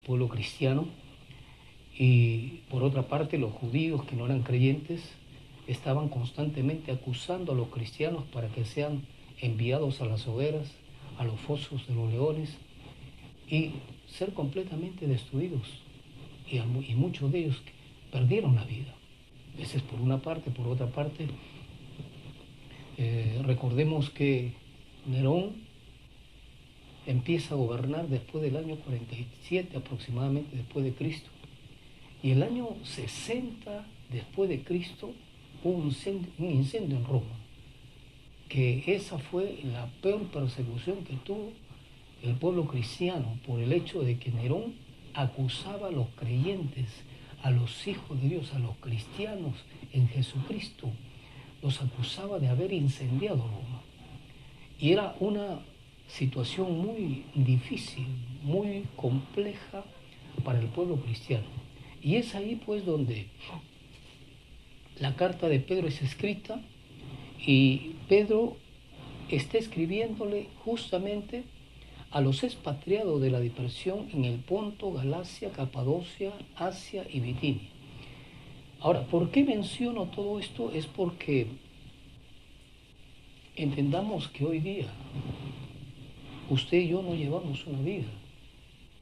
pueblo cristiano, y por otra parte los judíos que no eran creyentes estaban constantemente acusando a los cristianos para que sean enviados a las hogueras, a los fosos de los leones y ser completamente destruidos. Y muchos de ellos perdieron la vida. Esa es por una parte. Por otra parte, recordemos que Nerón empieza a gobernar después del año 47 aproximadamente después de Cristo. Y el año 60 después de Cristo hubo un incendio en Roma, que esa fue la peor persecución que tuvo el pueblo cristiano por el hecho de que Nerón acusaba a los creyentes, a los hijos de Dios, a los cristianos en Jesucristo, los acusaba de haber incendiado Roma. Y era una situación muy difícil, muy compleja para el pueblo cristiano. Y es ahí pues donde la carta de Pedro es escrita, y Pedro está escribiéndole justamente a los expatriados de la dispersión en el Ponto, Galacia, Capadocia, Asia y Bitinia. Ahora, ¿por qué menciono todo esto? Es porque entendamos que hoy día usted y yo no llevamos una vida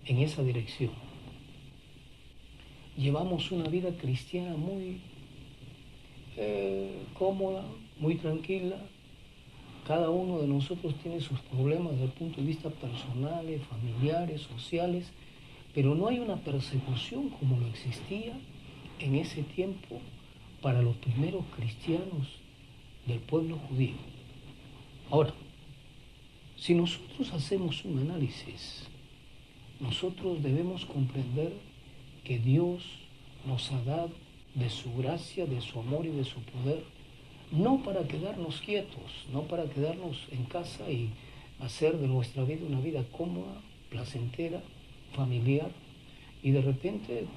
en esa dirección. Llevamos una vida cristiana muy cómoda, muy tranquila. Cada uno de nosotros tiene sus problemas desde el punto de vista personales, familiares, sociales, pero no hay una persecución como lo existía en ese tiempo para los primeros cristianos del pueblo judío. Ahora, si nosotros hacemos un análisis, nosotros debemos comprender que Dios nos ha dado de su gracia, de su amor y de su poder, no para quedarnos quietos, no para quedarnos en casa y hacer de nuestra vida una vida cómoda, placentera, familiar, y de repente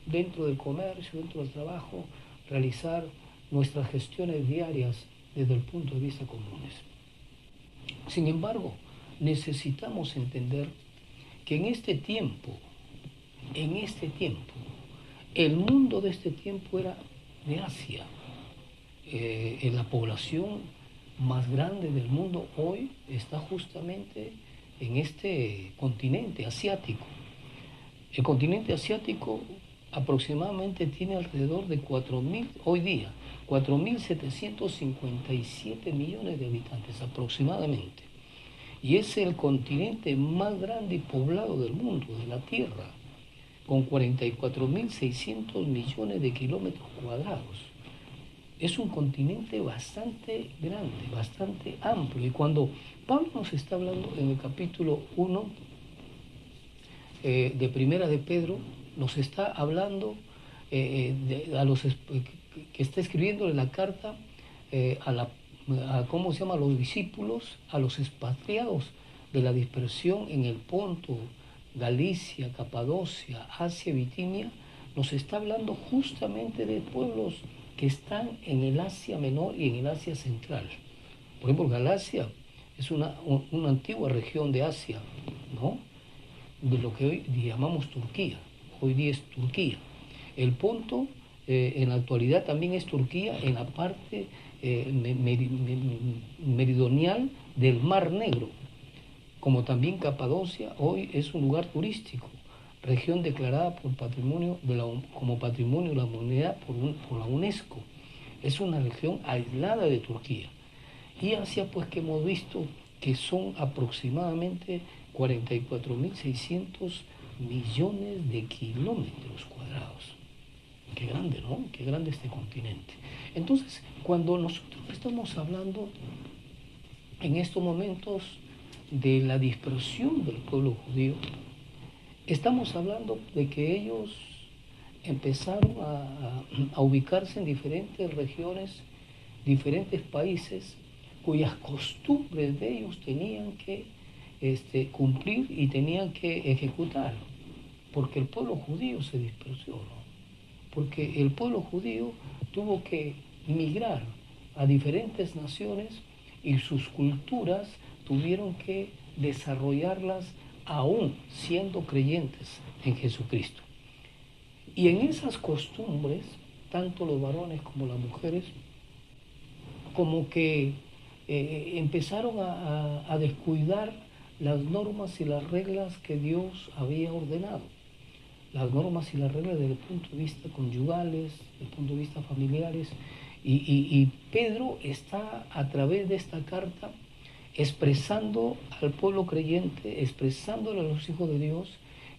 dentro del comercio, dentro del trabajo, realizar nuestras gestiones diarias desde el punto de vista comunes. Sin embargo, necesitamos entender que en este tiempo, el mundo de este tiempo era de Asia. La población más grande del mundo hoy está justamente en este continente asiático. El continente asiático aproximadamente tiene alrededor de 4.757 millones de habitantes aproximadamente. Y es el continente más grande y poblado del mundo, de la Tierra, con 44.600 millones de kilómetros cuadrados. Es un continente bastante grande, bastante amplio. Y cuando Pablo nos está hablando en el capítulo 1 de Primera de Pedro, nos está hablando que está escribiéndole la carta a los discípulos, a los expatriados de la dispersión en el Ponto, Galicia, Capadocia, Asia, Bitinia. Nos está hablando justamente de pueblos que están en el Asia Menor y en el Asia Central. Por ejemplo, Galacia es una antigua región de Asia, ¿no? De lo que hoy llamamos Turquía. Hoy día es Turquía. El Ponto en la actualidad también es Turquía en la parte meridional del Mar Negro, como también Capadocia hoy es un lugar turístico, región declarada como Patrimonio de la Humanidad por la UNESCO. Es una región aislada de Turquía. Y Asia, pues que hemos visto que son aproximadamente 44.600 millones de kilómetros cuadrados. Qué grande, ¿no? Qué grande este continente. Entonces, cuando nosotros estamos hablando en estos momentos de la dispersión del pueblo judío, estamos hablando de que ellos empezaron a ubicarse en diferentes regiones, diferentes países, cuyas costumbres de ellos tenían que cumplir y tenían que ejecutar, porque el pueblo judío se dispersó, ¿no? Porque el pueblo judío tuvo que migrar a diferentes naciones y sus culturas tuvieron que desarrollarlas aún siendo creyentes en Jesucristo. Y en esas costumbres, tanto los varones como las mujeres, como que empezaron a descuidar las normas y las reglas que Dios había ordenado. Las normas y las reglas desde el punto de vista conyugales, desde el punto de vista familiares. Y Pedro está a través de esta carta expresando al pueblo creyente, expresándole a los hijos de Dios,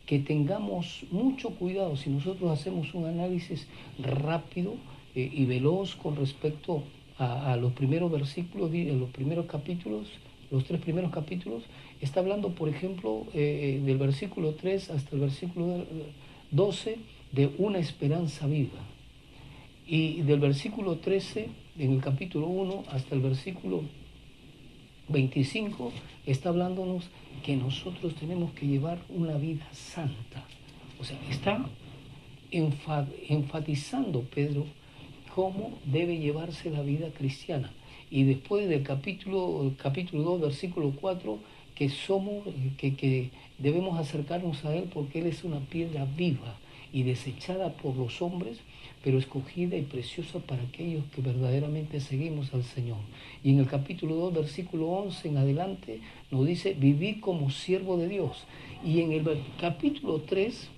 que tengamos mucho cuidado si nosotros hacemos un análisis rápido y veloz con respecto a los primeros versículos, los primeros capítulos, los 3 primeros capítulos. Está hablando, por ejemplo, del versículo 3 hasta el versículo 12 de una esperanza viva. Y del versículo 13, en el capítulo 1, hasta el versículo 25, está hablándonos que nosotros tenemos que llevar una vida santa. O sea, está enfatizando Pedro cómo debe llevarse la vida cristiana. Y después del capítulo 2, versículo 4, que debemos acercarnos a Él porque Él es una piedra viva y desechada por los hombres, pero escogida y preciosa para aquellos que verdaderamente seguimos al Señor. Y en el capítulo 2, versículo 11 en adelante, nos dice, vivid como siervo de Dios. Y en el capítulo 3,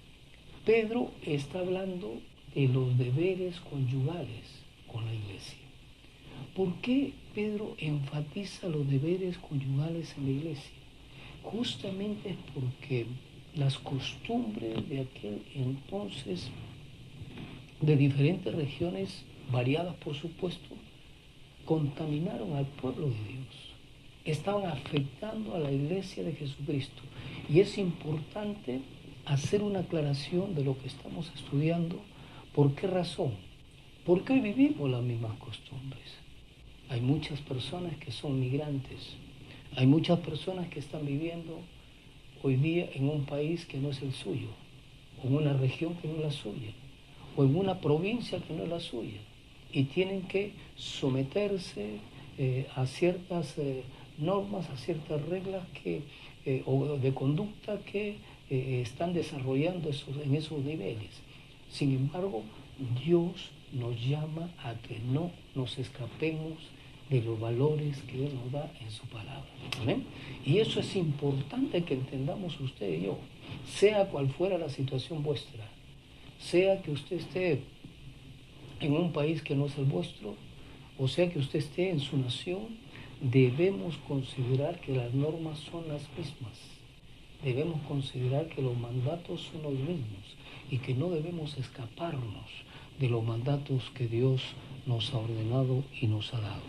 Pedro está hablando de los deberes conyugales con la iglesia. ¿Por qué Pedro enfatiza los deberes conyugales en la iglesia? Justamente es porque las costumbres de aquel entonces, de diferentes regiones, variadas por supuesto, contaminaron al pueblo de Dios. Estaban afectando a la iglesia de Jesucristo. Y es importante hacer una aclaración de lo que estamos estudiando. ¿Por qué razón? Porque hoy vivimos las mismas costumbres. Hay muchas personas que son migrantes. Hay muchas personas que están viviendo hoy día en un país que no es el suyo, o en una región que no es la suya, o en una provincia que no es la suya, y tienen que someterse a ciertas normas, a ciertas reglas o de conducta que están desarrollando en esos niveles. Sin embargo, Dios nos llama a que no nos escapemos de los valores que Él nos da en su palabra. ¿Amén? Y eso es importante que entendamos usted y yo, sea cual fuera la situación vuestra, sea que usted esté en un país que no es el vuestro, o sea que usted esté en su nación, debemos considerar que las normas son las mismas. Debemos considerar que los mandatos son los mismos y que no debemos escaparnos de los mandatos que Dios nos ha ordenado y nos ha dado.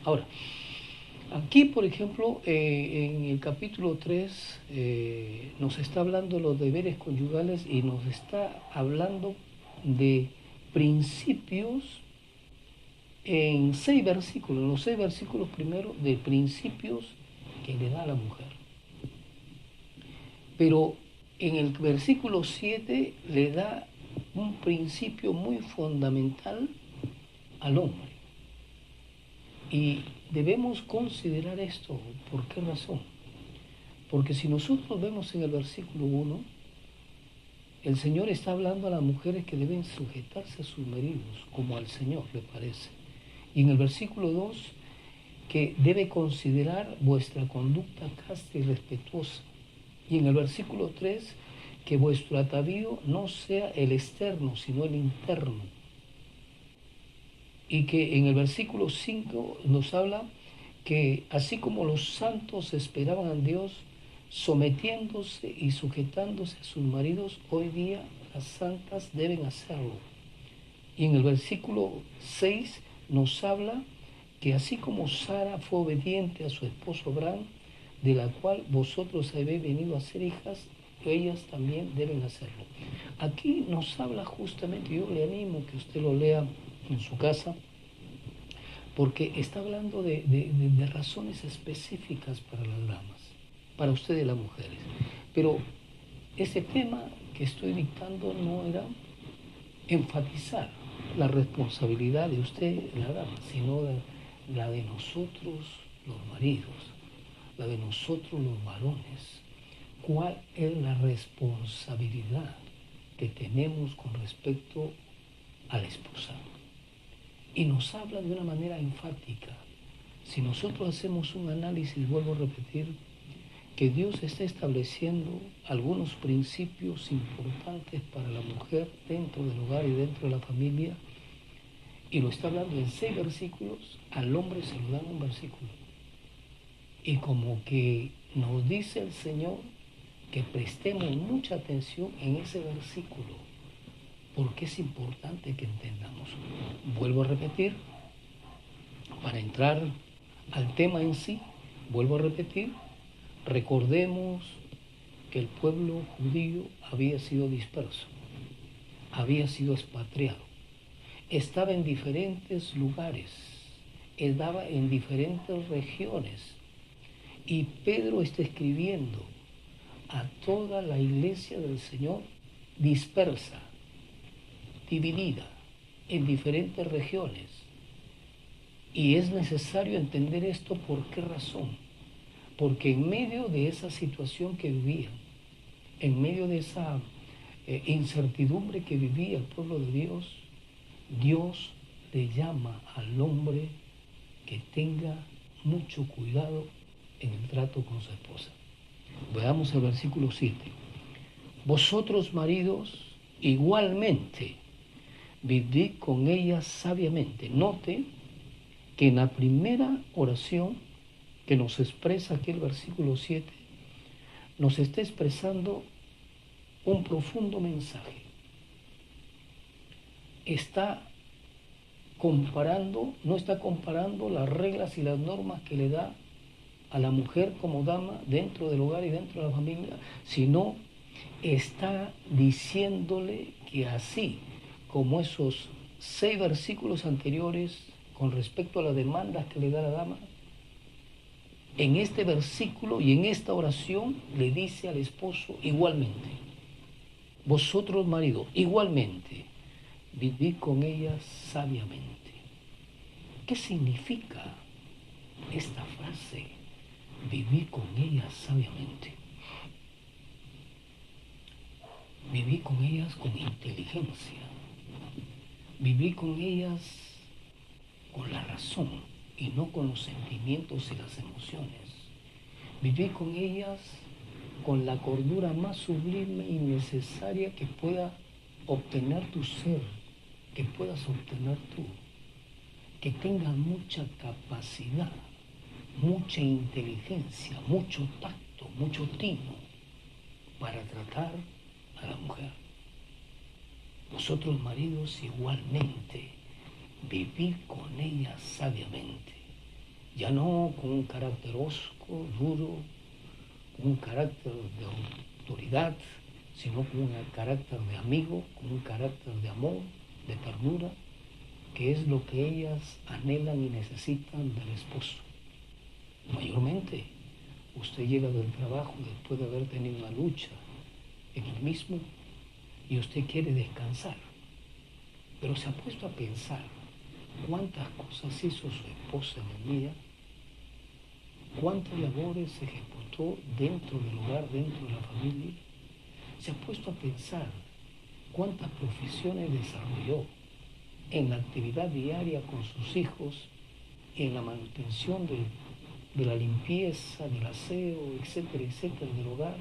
Ahora, aquí, por ejemplo, en el capítulo 3 nos está hablando de los deberes conyugales y nos está hablando de principios en 6 versículos, los 6 versículos primero de principios que le da a la mujer. Pero en el versículo 7 le da un principio muy fundamental al hombre. Y debemos considerar esto. ¿Por qué razón? Porque si nosotros vemos en el versículo 1, el Señor está hablando a las mujeres que deben sujetarse a sus maridos, como al Señor le parece. Y en el versículo 2, que debe considerar vuestra conducta casta y respetuosa. Y en el versículo 3, que vuestro atavío no sea el externo, sino el interno. Y que en el versículo 5 nos habla que así como los santos esperaban a Dios, sometiéndose y sujetándose a sus maridos, hoy día las santas deben hacerlo. Y en el versículo 6 nos habla que así como Sara fue obediente a su esposo Abraham, de la cual vosotros habéis venido a ser hijas, ellas también deben hacerlo. Aquí nos habla justamente, yo le animo que usted lo lea en su casa, porque está hablando de razones específicas para las damas, para ustedes las mujeres. Pero ese tema que estoy dictando no era enfatizar la responsabilidad de usted, la dama, sino la de nosotros los maridos, la de nosotros los varones, cuál es la responsabilidad que tenemos con respecto a la esposa. Y nos habla de una manera enfática. Si nosotros hacemos un análisis, vuelvo a repetir, que Dios está estableciendo algunos principios importantes para la mujer dentro del hogar y dentro de la familia, y lo está hablando en 6 versículos, al hombre se lo dan un versículo. Y como que nos dice el Señor que prestemos mucha atención en ese versículo, porque es importante que entendamos. Vuelvo a repetir, para entrar al tema en sí, vuelvo a repetir, recordemos que el pueblo judío había sido disperso, había sido expatriado, estaba en diferentes lugares, estaba en diferentes regiones, y Pedro está escribiendo a toda la iglesia del Señor dispersa, dividida en diferentes regiones. Y es necesario entender esto. ¿Por qué razón? Porque en medio de esa situación que vivían, en medio de esa incertidumbre que vivía el pueblo de Dios, Dios le llama al hombre que tenga mucho cuidado en el trato con su esposa. Veamos el versículo 7. Vosotros, maridos, igualmente vivid con ella sabiamente. Note que en la primera oración que nos expresa aquí el versículo 7, nos está expresando un profundo mensaje. Está comparando, no está comparando las reglas y las normas que le da a la mujer como dama dentro del hogar y dentro de la familia, sino está diciéndole que así como esos 6 versículos anteriores con respecto a las demandas que le da la dama, en este versículo y en esta oración le dice al esposo igualmente, vosotros maridos, igualmente, vivid con ella sabiamente. ¿Qué significa esta frase? Vivir con ellas sabiamente. Vivir con ellas con inteligencia. Vivir con ellas con la razón y no con los sentimientos y las emociones. Vivir con ellas con la cordura más sublime y necesaria que pueda obtener tu ser, que puedas obtener tú. Que tenga mucha capacidad, mucha inteligencia, mucho tacto, mucho tino para tratar a la mujer. Vosotros, maridos, igualmente, vivid con ella sabiamente, ya no con un carácter hosco, duro, con un carácter de autoridad, sino con un carácter de amigo, con un carácter de amor, de ternura, que es lo que ellas anhelan y necesitan del esposo. Mayormente, usted llega del trabajo después de haber tenido una lucha en el mismo y usted quiere descansar, pero se ha puesto a pensar cuántas cosas hizo su esposa en el día, cuántas labores se ejecutó dentro del hogar, dentro de la familia. Se ha puesto a pensar cuántas profesiones desarrolló en la actividad diaria con sus hijos, en la manutención de la limpieza, del aseo, etcétera, etcétera, del hogar.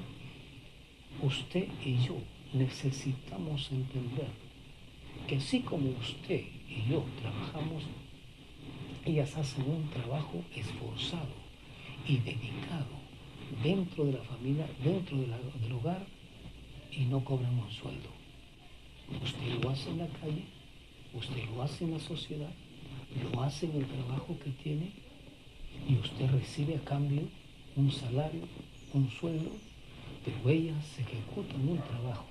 Usted y yo necesitamos entender que así como usted y yo trabajamos, ellas hacen un trabajo esforzado y dedicado dentro de la familia, dentro del hogar, y no cobran un sueldo. Usted lo hace en la calle, usted lo hace en la sociedad, lo hace en el trabajo que tiene, y usted recibe a cambio un salario, un sueldo, pero ellas ejecutan un trabajo,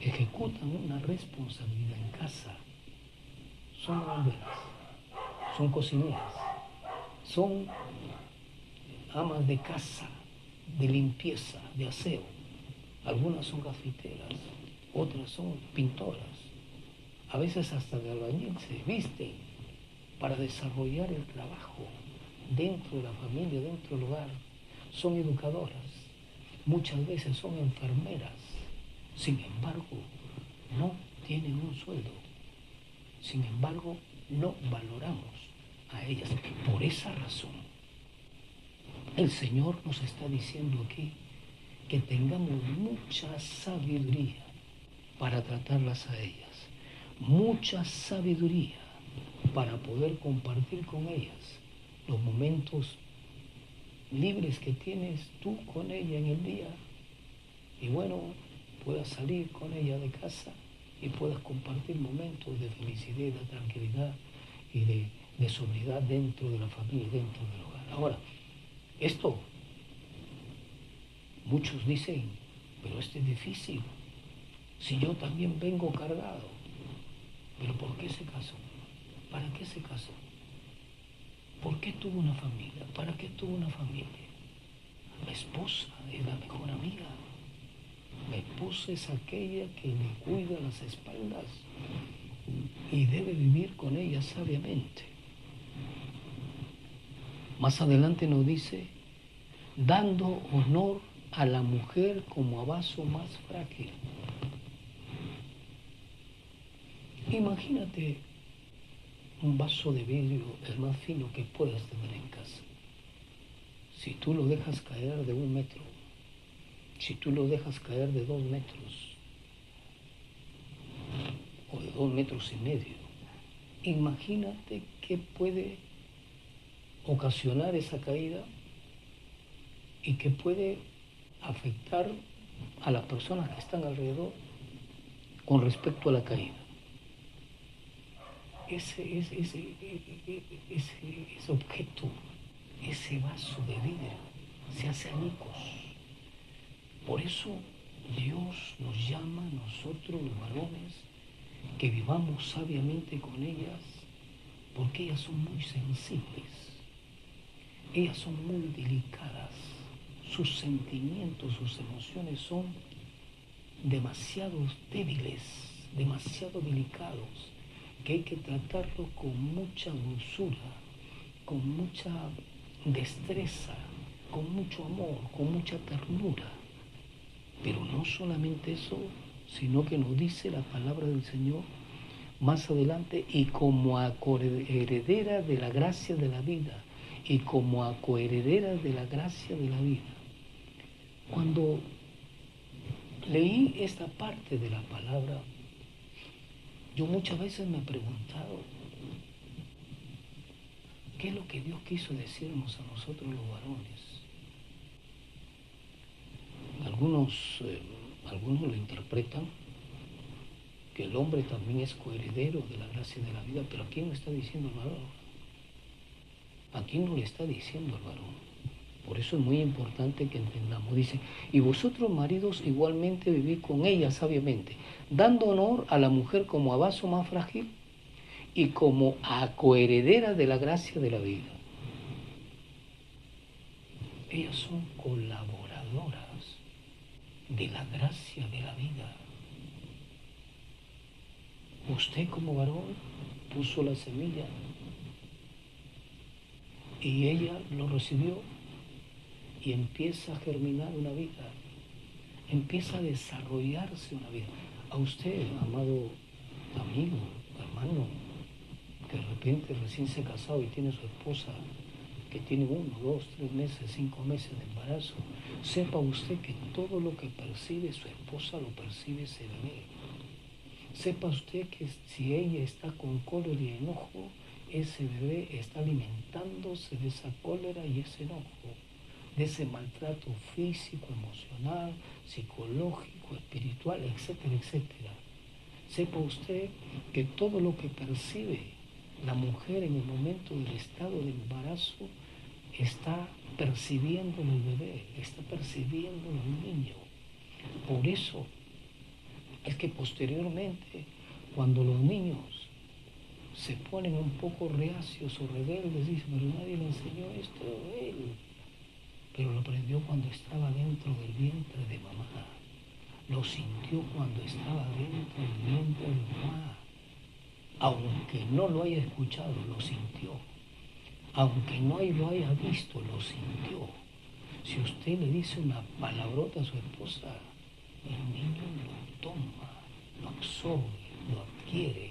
ejecutan una responsabilidad en casa. Son bomberas, son cocineras, son amas de casa, de limpieza, de aseo. Algunas son gafiteras, otras son pintoras. A veces hasta de albañil se visten para desarrollar el trabajo dentro de la familia, dentro del hogar. Son educadoras. muchas veces son enfermeras, sin embargo, no tienen un sueldo. Sin embargo, no valoramos a ellas. Por esa razón, el Señor nos está diciendo aquí que tengamos mucha sabiduría para tratarlas a ellas, mucha sabiduría para poder compartir con ellas los momentos libres que tienes tú con ella en el día, y bueno, puedas salir con ella de casa y puedas compartir momentos de felicidad, de tranquilidad y de sobriedad dentro de la familia, dentro del hogar. Ahora, esto, muchos dicen, pero esto es difícil, si yo también vengo cargado. ¿Pero por qué se casó? ¿Para qué se casó? ¿Por qué tuvo una familia? ¿Para qué tuvo una familia? La esposa es la mejor amiga. La esposa es aquella que le cuida las espaldas y debe vivir con ella sabiamente. Más adelante nos dice, dando honor a la mujer como a vaso más frágil. Imagínate un vaso de vidrio, el más fino que puedas tener en casa. Si tú lo dejas caer de 1 metro, si tú lo dejas caer de 2 metros, o de 2,5 metros, imagínate qué puede ocasionar esa caída y qué puede afectar a las personas que están alrededor con respecto a la caída. Ese objeto, ese vaso de vidrio, se hace añicos. Por eso Dios nos llama a nosotros los varones que vivamos sabiamente con ellas, porque ellas son muy sensibles, ellas son muy delicadas, sus sentimientos, sus emociones son demasiado débiles, demasiado delicados, que hay que tratarlo con mucha dulzura, con mucha destreza, con mucho amor, con mucha ternura. Pero no solamente eso, sino que nos dice la palabra del Señor más adelante, y como a coheredera de la gracia de la vida, y como a coheredera de la gracia de la vida. Cuando leí esta parte de la palabra, yo muchas veces me he preguntado, ¿qué es lo que Dios quiso decirnos a nosotros los varones? Algunos lo interpretan que el hombre también es coheredero de la gracia de la vida, pero aquí no está diciendo el varón. Aquí no le está diciendo el varón. Por eso es muy importante que entendamos. Dice, y vosotros maridos igualmente vivid con ella sabiamente, dando honor a la mujer como a vaso más frágil y como a coheredera de la gracia de la vida. Ellas son colaboradoras de la gracia de la vida. Usted como varón puso la semilla y ella lo recibió y empieza a germinar una vida, empieza a desarrollarse una vida. A usted, amado amigo, hermano, que de repente recién se ha casado y tiene su esposa que tiene 1, 2, 3 meses, 5 meses de embarazo, sepa usted que todo lo que percibe su esposa lo percibe ese bebé. Sepa usted que si ella está con cólera y enojo, ese bebé está alimentándose de esa cólera y ese enojo, de ese maltrato físico, emocional, psicológico, espiritual, etcétera, etcétera. Sepa usted que todo lo que percibe la mujer en el momento del estado de embarazo está percibiendo el bebé, está percibiendo el niño. Por eso es que posteriormente, cuando los niños se ponen un poco reacios o rebeldes, dicen, pero nadie le enseñó esto a él. Pero lo aprendió cuando estaba dentro del vientre de mamá. Lo sintió cuando estaba dentro del vientre de mamá. Aunque no lo haya escuchado, lo sintió. Aunque no lo haya visto, lo sintió. Si usted le dice una palabrota a su esposa, el niño lo toma, lo absorbe, lo adquiere.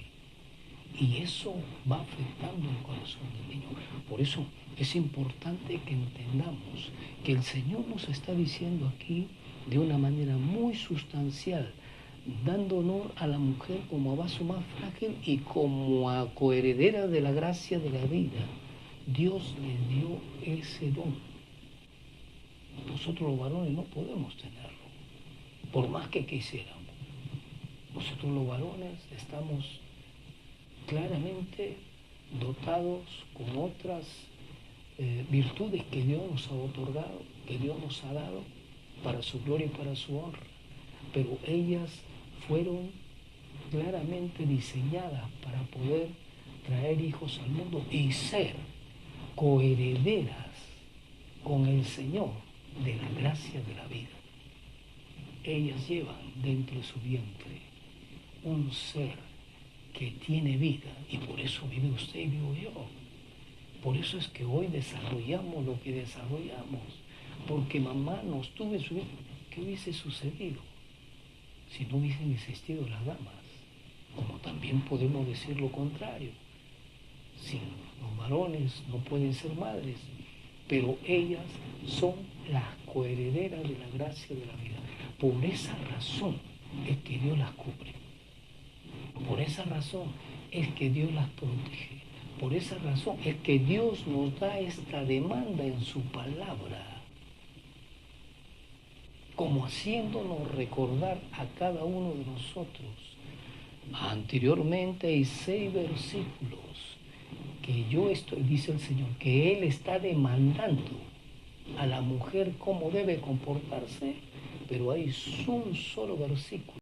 Y eso va afectando el corazón del niño. Por eso es importante que entendamos que el Señor nos está diciendo aquí de una manera muy sustancial, dando honor a la mujer como a vaso más frágil y como a coheredera de la gracia de la vida. Dios le dio ese don. Nosotros los varones no podemos tenerlo, por más que quisiéramos. Nosotros los varones estamos claramente dotados con otras virtudes que Dios nos ha otorgado, que Dios nos ha dado para su gloria y para su honra. Pero ellas fueron claramente diseñadas para poder traer hijos al mundo y ser coherederas con el Señor de la gracia de la vida. Ellas llevan dentro de su vientre un ser que tiene vida, y por eso vive usted y vivo yo. Por eso es que hoy desarrollamos lo que desarrollamos, porque mamá nos tuvo en su vida. ¿Qué hubiese sucedido si no hubiesen existido las damas? Como también podemos decir lo contrario. Si los varones no pueden ser madres, pero ellas son las coherederas de la gracia de la vida. Por esa razón es que Dios las cubre. Por esa razón es que Dios las protege. Por esa razón es que Dios nos da esta demanda en su palabra, como haciéndonos recordar a cada uno de nosotros. Anteriormente hay 6 versículos que yo estoy, dice el Señor, que Él está demandando a la mujer cómo debe comportarse, pero hay un solo versículo